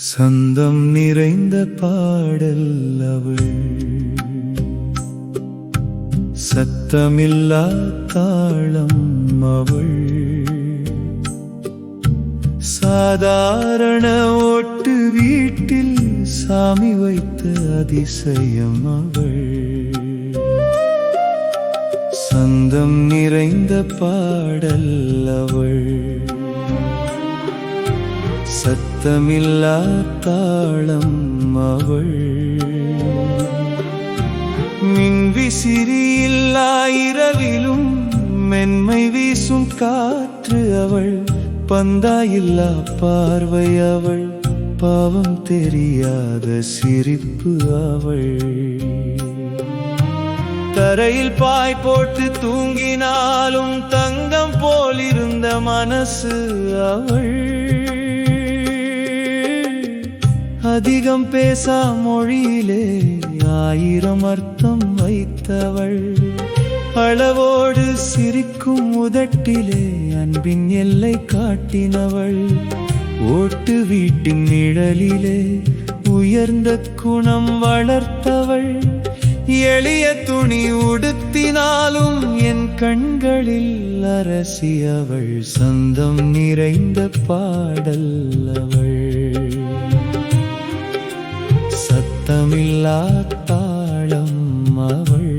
சந்தம் நிறைந்த பாடல் அவள், சத்தமில்லா தாளம் அவள், சாதாரண ஓட்டு வீட்டில் சாமி வைத்த அதிசயம் அவள். சந்தம் நிறைந்த பாடல் அவள், சத்தமில்லா தாளம் அவள், மின்விசிறி இல்லா இரவிலும் மென்மை வீசும் காற்று அவள், பந்தாயில்லா பார்வை அவள், பாவம் தெரியாத சிரிப்பு அவள். தரையில் பாய் போட்டு தூங்கினாலும் தங்கம் போலிருந்த மனசு அவள். அதிகம் பேசா மொழியிலே 1000 அர்த்தம் வைத்தவள், அளவோடு சிரிக்கும் உதட்டிலே அன்பின் எல்லை காட்டினவள். ஓட்டு வீட்டின் நிழலிலே உயர்ந்த குணம் வளர்த்தவள், எளிய துணி உடுத்தினாலும் என் கண்களில் அரசியவள். சந்தம் நிறைந்த பாடல் அவள், சத்தமில்லா தாளம் அவள்,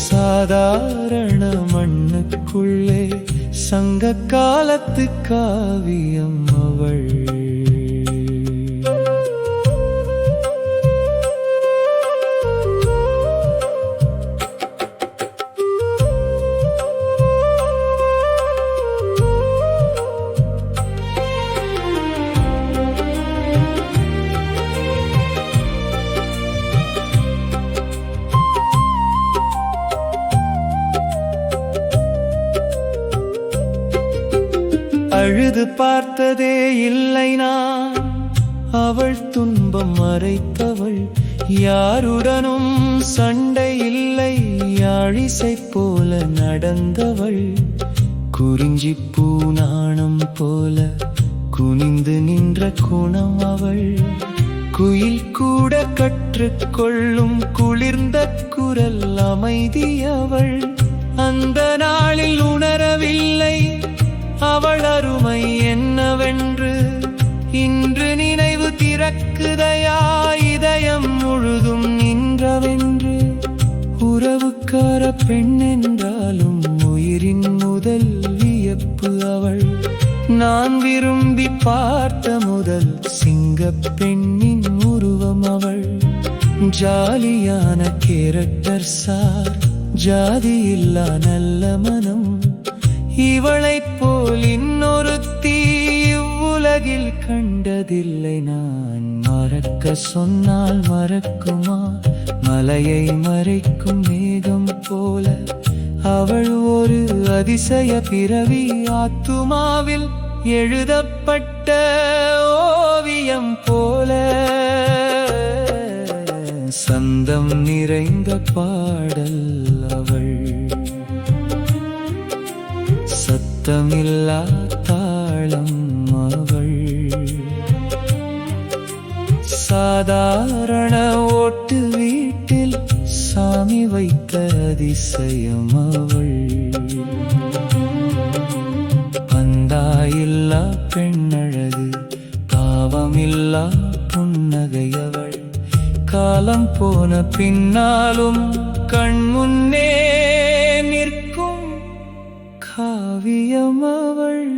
சாதாரண மண்ணுக்குள்ளே சங்க காலத்து காவியம் அவள். அழுது பார்த்ததே இல்லை நான், அவள் துன்பம் மறைத்தவள். யாருடனும் சண்டை இல்லை, யாழிசை போல நடந்தவள். குறிஞ்சி பூ நாணம் போல குனிந்து நின்ற குணம் அவள். குயில் கூட கற்றுக்கொள்ளும் குளிர்ந்த குரல் அமைதி அவள். அந்த நாளில் உணரவில்லை அவள் அருமை என்னவென்று, இன்று நினைவு திறக்குதையா இதயம் முழுதும் நின்றவென்று. உறவுக்கார பெண் என்றாலும் உயிரின் முதல் வியப்பு அவள். நான் விரும்பி பார்த்த முதல் சிங்கப் பெண்ணின் உருவம் அவள். ஜாலியான கேரக்டர் சார், ஜாதியில்லா நல்ல மனம். இவளைப் போல் இன்னொருத்தி இவ்வுலகில் கண்டதில்லை நான். மறக்க சொன்னால் மறக்குமா, மலையை மறைக்கும் மேகம் போல. அவள் ஒரு அதிசய பிறவி, ஆத்துமாவில் எழுதப்பட்ட ஓவியம் போல. சந்தம் நிறைந்த பாடல் அவள், சத்தமில்லா தாளம் அவள், சாதாரண ஓட்டு வீட்டில் சாமி வைத்த அதிசயம் அவள். பந்தாயில்லா பெண்ணழகு, பாவமில்லா புன்னகை அவள். காலம் போன பின்னாலும் கண்முன்னே நிற்கும் காவியம் அவள்.